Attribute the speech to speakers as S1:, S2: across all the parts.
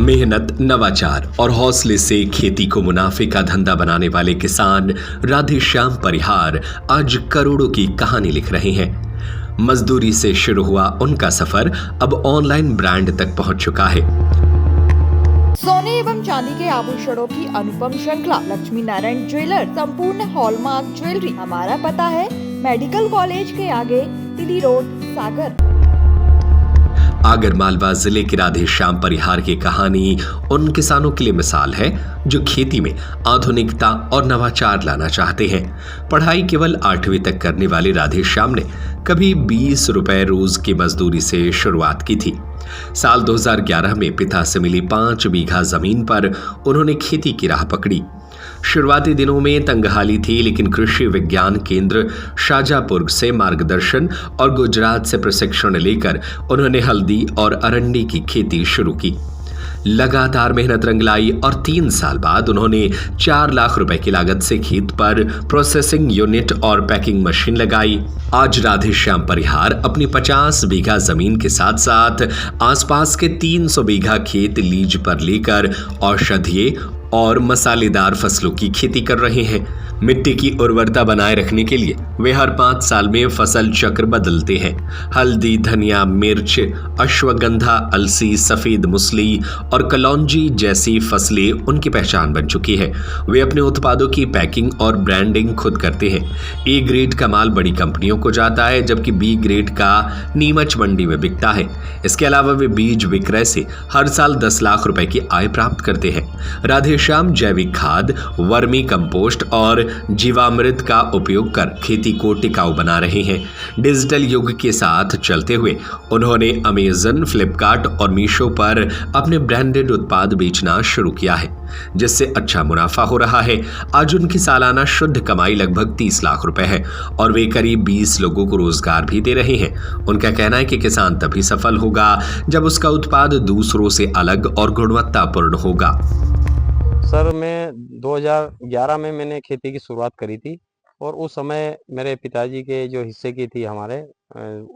S1: मेहनत, नवाचार और हौसले से खेती को मुनाफे का धंधा बनाने वाले किसान राधेश्याम परिहार आज करोड़ों की कहानी लिख रहे हैं। मजदूरी से शुरू हुआ उनका सफर अब ऑनलाइन ब्रांड तक पहुंच चुका है।
S2: सोने एवं चांदी के आभूषणों की अनुपम श्रृंखला लक्ष्मी नारायण ज्वेलर, संपूर्ण हॉलमार्क ज्वेलरी। हमारा पता है मेडिकल कॉलेज के आगे, तिली रोड, सागर।
S1: आगरमालवा जिले के राधेश्याम परिहार की कहानी उन किसानों के लिए मिसाल है जो खेती में आधुनिकता और नवाचार लाना चाहते हैं। पढ़ाई केवल 8वीं तक करने वाले राधेश्याम ने कभी 20 रुपए रोज की मजदूरी से शुरुआत की थी। साल 2011 में पिता से मिली 5 बीघा जमीन पर उन्होंने खेती की राह पकड़ी। शुरुआती दिनों में तंगहाली थी, लेकिन कृषि विज्ञान केंद्र शाजापुर से मार्गदर्शन और गुजरात से प्रशिक्षण लेकर उन्होंने हल्दी और अरंडी की खेती शुरू की। लगातार मेहनत रंग लाई और 3 साल बाद उन्होंने 4 लाख रुपए की लागत से खेत पर प्रोसेसिंग यूनिट और पैकिंग मशीन लगाई। आज राधेश्याम परिहार अपनी 50 बीघा जमीन के साथ साथ आसपास के 300 बीघा खेत लीज पर लेकर औषधीय और मसालेदार फसलों की खेती कर रहे हैं। मिट्टी की उर्वरता बनाए रखने के लिए वे हर 5 साल में फसल चक्र बदलते हैं। हल्दी, धनिया, मिर्च, अश्वगंधा, अलसी, सफेद मूसली और कलौंजी जैसी फसलें उनकी पहचान बन चुकी है। वे अपने उत्पादों की पैकिंग और ब्रांडिंग खुद करते हैं। ए ग्रेड का माल बड़ी कंपनियों को जाता है, जबकि बी ग्रेड का नीमच मंडी में बिकता है। इसके अलावा वे बीज विक्रय से हर साल 10 लाख रुपए की आय प्राप्त करते हैं। राधेश्याम जैविक खाद, वर्मी कंपोस्ट और जीवामृत का उपयोग कर खेती को टिकाऊ बना रहे हैं। डिजिटल युग के साथ चलते हुए उन्होंने अमेजन, फ्लिपकार्ट और मीशो पर अपने ब्रांडेड उत्पाद बेचना शुरू किया है, जिससे अच्छा मुनाफा हो रहा है। आज उनकी सालाना शुद्ध कमाई लगभग 30 लाख रुपए है और वे करीब 20 लोगों को रोजगार भी दे रहे हैं। उनका कहना है कि किसान तभी सफल होगा जब उसका उत्पाद दूसरों से अलग और गुणवत्तापूर्ण होगा।
S3: सर, मैं 2011 में मैंने खेती की शुरुआत करी थी और उस समय मेरे पिताजी के जो हिस्से की थी हमारे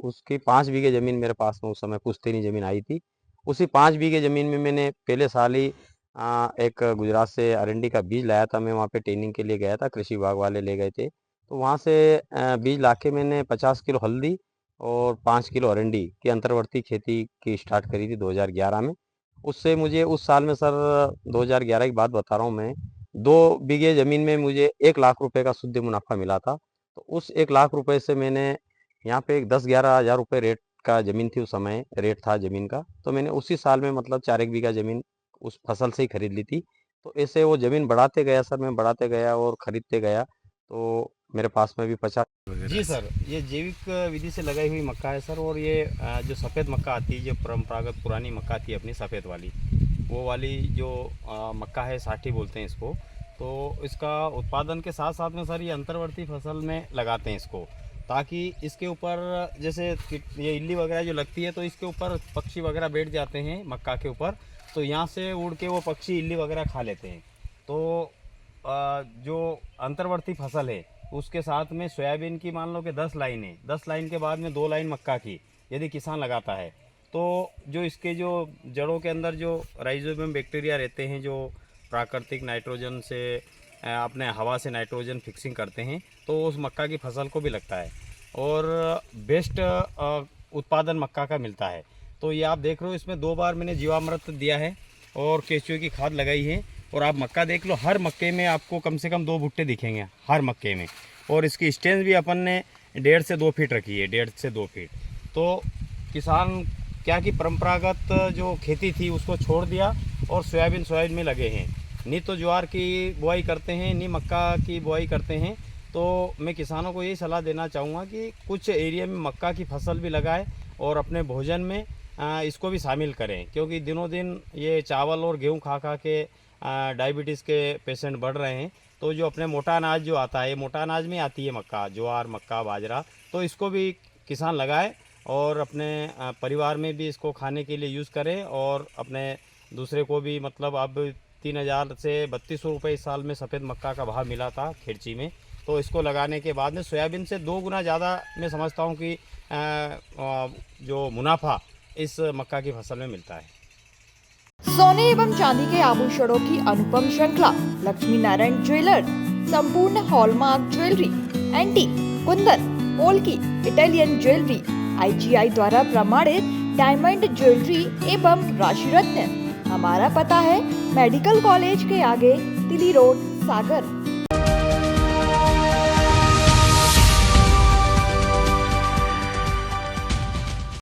S3: उसकी 5 बीघे ज़मीन मेरे पास में उस समय पुश्तैनी ज़मीन आई थी। उसी 5 बीघे ज़मीन में मैंने पहले साल ही एक गुजरात से अरंडी का बीज लाया था। मैं वहाँ पे ट्रेनिंग के लिए गया था, कृषि विभाग वाले ले गए थे। तो वहाँ से बीज लाके मैंने 50 किलो हल्दी और 5 किलो अरंडी की अंतर्वर्ती खेती की स्टार्ट करी थी 2011 में। उससे मुझे उस साल में सर 2011 की बात बता रहा हूँ मैं, 2 बीघे ज़मीन में मुझे 1 लाख रुपए का शुद्ध मुनाफा मिला था। तो उस 1 लाख रुपए से मैंने यहाँ पे 10-11 हज़ार रुपये रेट का ज़मीन थी, उस समय रेट था ज़मीन का। तो मैंने उसी साल में मतलब 4 एक बीघा ज़मीन उस फसल से ही खरीद ली थी। तो ऐसे वो ज़मीन बढ़ाते गया सर, मैं बढ़ाते गया और ख़रीदते गया। तो मेरे पास में भी 50। जी सर, ये जैविक विधि से लगाई हुई मक्का है सर। और ये जो सफ़ेद मक्का आती है, जो परंपरागत पुरानी मक्का थी अपनी सफ़ेद वाली, वो वाली जो मक्का है, साठी बोलते हैं इसको। तो इसका उत्पादन के साथ साथ में सर ये अंतर्वर्ती फसल में लगाते हैं इसको, ताकि इसके ऊपर जैसे ये इल्ली वगैरह जो लगती है तो इसके ऊपर पक्षी वगैरह बैठ जाते हैं मक्का के ऊपर, तो यहाँ से उड़ के वो पक्षी इल्ली वगैरह खा लेते हैं। तो जो अंतर्वर्ती फसल है उसके साथ में सोयाबीन की मान लो कि 10 लाइन है, 10 लाइन के बाद में 2 लाइन मक्का की यदि किसान लगाता है, तो जो इसके जो जड़ों के अंदर जो राइजोबियम बैक्टीरिया रहते हैं, जो प्राकृतिक नाइट्रोजन से अपने हवा से नाइट्रोजन फिक्सिंग करते हैं, तो उस मक्का की फसल को भी लगता है और बेस्ट उत्पादन मक्का का मिलता है। तो ये आप देख रहे हो, इसमें 2 बार मैंने जीवामृत दिया है और केंचुए की खाद लगाई है। और आप मक्का देख लो, हर मक्के में आपको कम से कम 2 भुट्टे दिखेंगे हर मक्के में। और इसकी स्टेंस भी अपन ने 1.5 से 2 फीट रखी है, 1.5 से 2 फीट। तो किसान क्या कि परंपरागत जो खेती थी उसको छोड़ दिया और सोयाबीन में लगे हैं। नहीं तो ज्वार की बुआई करते हैं, नहीं मक्का की बुआई करते हैं। तो मैं किसानों को यही सलाह देना चाहूँगा कि कुछ एरिया में मक्का की फसल भी लगाए और अपने भोजन में इसको भी शामिल करें, क्योंकि दिनों दिन ये चावल और गेहूँ खा खा के डायबिटीज़ के पेशेंट बढ़ रहे हैं। तो जो अपने मोटा अनाज जो आता है, मोटा अनाज में आती है मक्का, ज्वार, मक्का, बाजरा, तो इसको भी किसान लगाए और अपने परिवार में भी इसको खाने के लिए यूज़ करें और अपने दूसरे को भी। मतलब अब 3000 से 3200 रुपये इस साल में सफ़ेद मक्का का भाव मिला था खेड़ची में। तो इसको लगाने के बाद में सोयाबीन से 2 गुना ज़्यादा मैं समझता हूँ कि जो मुनाफा इस मक्का की फसल में मिलता है।
S2: सोने एवं चांदी के आभूषणों की अनुपम श्रृंखला लक्ष्मी नारायण ज्वेलर्स संपूर्ण hallmark jewellery, antique, Kundan, polki, Italian jewellery, IGI द्वारा प्रमाणित डायमंड ज्वेलरी एवं राशि रत्न। हमारा पता है मेडिकल कॉलेज के आगे, तिली रोड, सागर।